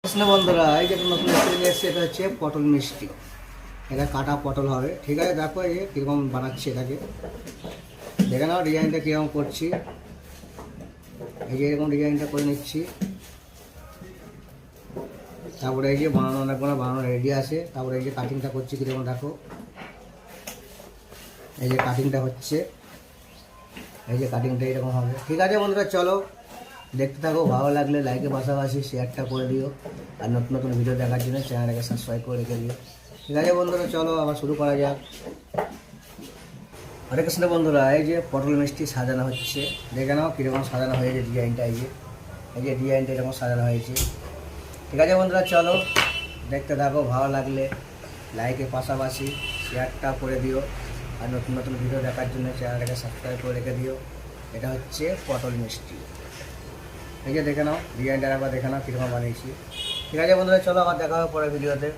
কৃষ্ণ বন্ধুরা, এই যে একটা নতুন রেসিপি নিয়ে এসেছে, এটা হচ্ছে পটল মিষ্টি। এটা কাটা পটল হবে, ঠিক আছে। দেখো এই যে কীরকম বানাচ্ছি এটাকে, দেখে নাও ডিজাইনটা কীরকম করছি। এই যে এরকম ডিজাইনটা করে নিচ্ছি। তারপরে এই যে বানানো অনেকগুলো বানানো রেডি আছে। তারপরে এই যে কাটিংটা করছি কীরকম দেখো, এই যে কাটিংটা হচ্ছে, এই যে কাটিংটা এরকম হবে। ঠিক আছে বন্ধুরা, চলো দেখতে থাকো। ভালো লাগলে লাইকের পাশাপাশি শেয়ারটা করে দিও, আর নতুন নতুন ভিডিও দেখার জন্য চ্যানেলটাকে সাবস্ক্রাইব করে রেখে দিও। ঠিক আছে বন্ধুরা, চলো আবার শুরু করা যাক। হরে কৃষ্ণ বন্ধুরা, এই যে পটল মিষ্টি সাজানো হচ্ছে, দেখে নাও কীরকম সাজানো হয়েছে ডিজাইনটা। এই যে ডিজাইনটা এরকম সাজানো হয়েছে। ঠিক আছে বন্ধুরা, চলো দেখতে থাকো। ভালো লাগলে লাইকের পাশাপাশি শেয়ারটা করে দিও, আর নতুন নতুন ভিডিও দেখার জন্য চ্যানেলটাকে সাবস্ক্রাইব করে রেখে দিও। এটা হচ্ছে পটল মিষ্টি। এই যে দেখে নাও ডিজাইনটা, একবার দেখে নাও কীরকম বানিয়েছি। ঠিক আছে বন্ধুরা, চলো আবার দেখা হবে পরের ভিডিওতে।